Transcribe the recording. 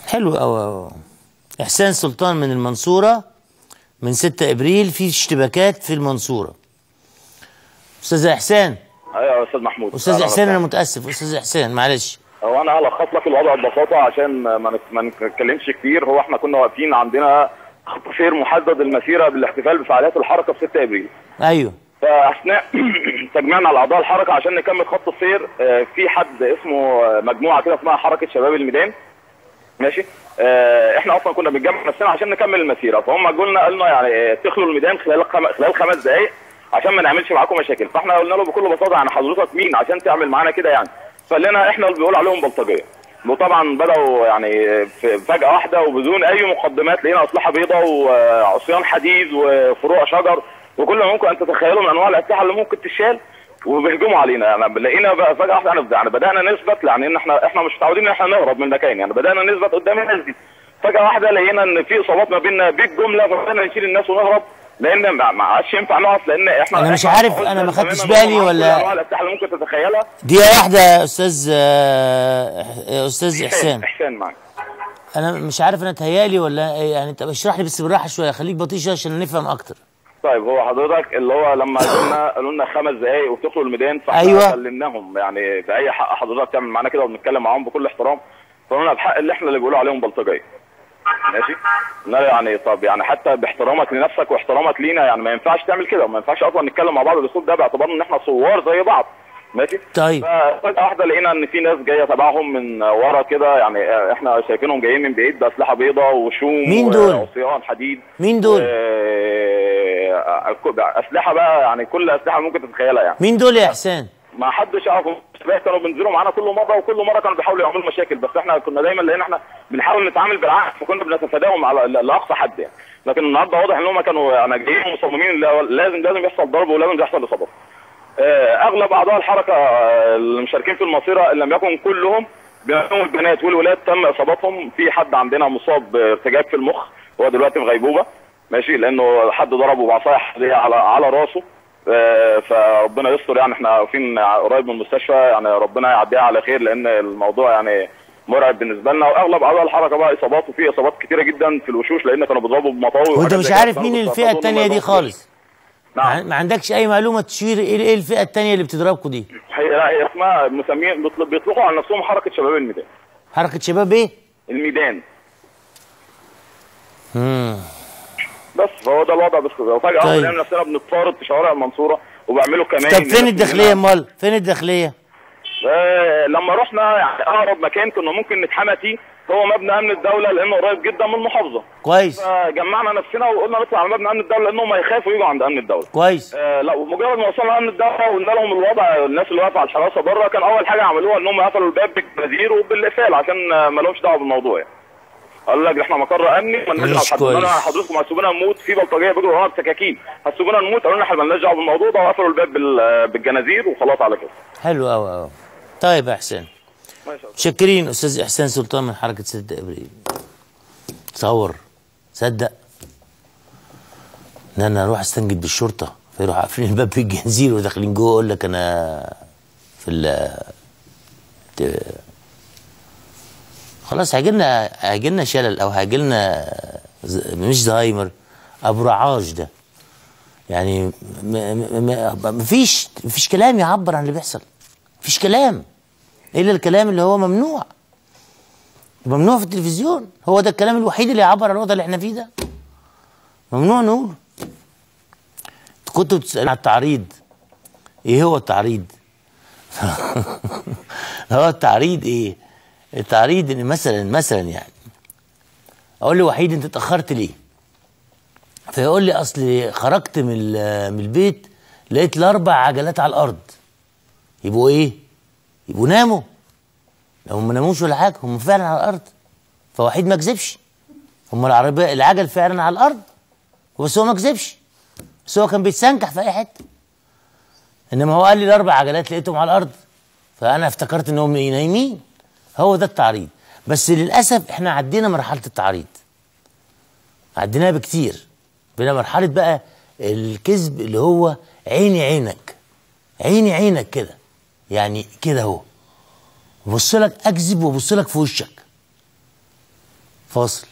حلو قوي. إحسان سلطان من المنصورة، من 6 ابريل في اشتباكات في المنصورة. استاذ احسان. ايوه يا استاذ محمود. استاذ احسان انا متاسف. استاذ احسان معلش. هو انا هلخص لك الوضع ببساطه عشان ما نتكلمش كتير. هو احنا كنا واقفين عندنا خط سير محدد المسيره بالاحتفال بفعاليات الحركه في 6 ابريل. ايوه. فاثناء تجمعنا على اعضاء الحركه عشان نكمل خط السير، في حد اسمه مجموعه كده اسمها حركه شباب الميدان. ماشي. احنا اصلا كنا بنجمع نفسنا عشان نكمل المسيره، فهم قالوا لنا يعني تخلوا الميدان خلال 5 دقائق عشان ما نعملش معاكم مشاكل. فاحنا قلنا له بكل بساطه يعني حضرتك مين عشان تعمل معانا كده يعني؟ فقال لنا احنا اللي بيقول عليهم بلطجيه. وطبعا بداوا يعني فجاه واحده وبدون اي مقدمات لقينا اسلحه بيضاء وعصيان حديد وفروع شجر وكل ما ممكن ان تتخيلوا من انواع الاسلحه اللي ممكن تشال، وبيهجموا علينا. يعني لقينا بقى فجاه واحده يعني بدانا نثبت، يعني ان احنا مش متعودين ان احنا نهرب من المكان، يعني بدانا نثبت قدام الناس دي. فجاه واحده لقينا ان في اصابات ما بيننا بالجمله، فبدانا نشيل الناس ونهرب لان ما عادش ينفع نقف، لان احنا مش عارف، انا ما خدتش بالي ولا انواع الاسلحه اللي ممكن تتخيلها. دقيقه واحده يا استاذ احسان معاك. انا مش عارف، انا اتهيالي ولا يعني؟ طب اشرح لي بس بالراحه شويه، خليك بطيء عشان نفهم اكتر. طيب هو حضرتك اللي هو لما قالوا لنا 5 دقائق وتدخلوا الميدان، فاحنا أيوة. كلمناهم يعني بأي حق حضرتك تعمل معانا كده وبنتكلم معاهم بكل احترام، فقلنا بحق اللي احنا اللي بيقولوا عليهم بلطجيه. ماشي؟ لا يعني طب يعني حتى باحترامك لنفسك واحترامك لينا يعني ما ينفعش تعمل كده، وما ينفعش اصلا نتكلم مع بعض بالاسلوب ده باعتبار ان احنا ثوار زي بعض. ماشي؟ طيب. ففجأة واحدة لقينا ان في ناس جايه تبعهم من ورا كده، يعني احنا شايفينهم جايين من بعيد باسلحه بيضاء وشوم. مين دول؟ وعصيان حديد. مين دول؟ اسلحه بقى يعني كل اسلحه ممكن تتخيلها يعني. مين دول يا احسان؟ ما حدش يعرفهم، كانوا بينزلوا معانا كل مره وكل مره كانوا بيحاولوا يعملوا مشاكل، بس احنا كنا دايما لان احنا بنحاول نتعامل بالعقل فكنا بنتفاداهم على لاقصى حد يعني. لكن النهارده واضح ان هم كانوا يعني جايين مصممين لازم يحصل ضرب ولازم يحصل اصابات. اغلب اعضاء الحركه المشاركين في المصيره ان لم يكن كلهم، بينهم البنات والولاد تم اصابتهم. في حد عندنا مصاب بارتجاج في المخ، هو دلوقتي في غيبوبه. ماشي؟ لانه حد ضربه بعصايه حديديه على راسه. فربنا يستر يعني، احنا واقفين قريب من المستشفى، يعني ربنا يعديها على خير لان الموضوع يعني مرعب بالنسبه لنا. واغلب اعضاء الحركه بقى اصابات، وفي اصابات كتيره جدا في الوشوش لان كانوا بيضربوا بمطاوي. وانت مش عارف مين الفئه الثانيه دي خالص؟ نعم. ما عندكش اي معلومه تشير ايه الفئه الثانيه اللي بتضربكم دي؟ هي اسمها مسمين بيطلقوا على نفسهم حركه شباب الميدان. حركه شباب ايه؟ الميدان. بس فهو ده الوضع. بس وفجاه طيب. لقينا نفسنا بنتفارض في شوارع المنصوره وبيعملوا كمان. طب فين الداخليه امال؟ فين الداخليه؟ لما رحنا يعني اقرب مكان كنا ممكن نتحمى فيه هو مبنى امن الدوله لانه قريب جدا من المحافظه. كويس. فجمعنا نفسنا وقلنا نطلع على مبنى امن الدوله لانهم هيخافوا يجوا عند امن الدوله. كويس. لا ومجرد ما وصلنا امن الدوله وقلنا لهم الوضع، الناس اللي واقفه على الحراسه بره كان اول حاجه عملوها انهم قفلوا الباب بالجزير وبالقفال عشان ما لهمش دعوه بالموضوع يعني. قالوا لك احنا مقر امني مالناش دعوه بحد، حضرتكم هتسيبونا نموت في بلطجيه بيجروا ورانا بسكاكين، هتسيبونا نموت. قالوا لنا احنا مالناش دعوه بالموضوع ده وقفلوا الباب بالجنازير وخلاص على كده. حلو قوي. طيب يا احسان، متشكرين. استاذ احسان سلطان من حركه 6 ابريل. تصور صدق ان انا اروح استنجد بالشرطه فيروحوا قافلين الباب بالجنزير وداخلين جوه، اقول لك انا في خلاص هيجي لنا شلل او هيجي لنا مش زهايمر، ابو رعاش ده يعني. مفيش كلام يعبر عن اللي بيحصل، مفيش كلام الا الكلام اللي هو ممنوع في التلفزيون. هو ده الكلام الوحيد اللي يعبر عن الوضع اللي احنا فيه ده، ممنوع نقوله. كنتوا بتسألوا عن التعريض، ايه هو التعريض؟ هو التعريض ايه؟ التعريض ان مثلا يعني اقول له وحيد انت اتاخرت ليه؟ فيقول لي اصل خرجت من البيت لقيت ال4 عجلات على الارض. يبقوا ايه؟ يبقوا ناموا. لو ما ناموش ولا حاجه، هم فعلا على الارض. فوحيد ما كذبش، هم العجل فعلا على الارض، بس هو ما كذبش، بس هو كان بيتسنكح في اي حته. انما هو قال لي ال4 عجلات لقيتهم على الارض، فانا افتكرت انهم نايمين. هو ده التعريض. بس للاسف احنا عدينا مرحله التعريض، عديناها بكتير. بقينا مرحله بقى الكذب اللي هو عيني عينك كده، يعني كده اهو ببص لك اكذب وابص لك في وشك. فاصل.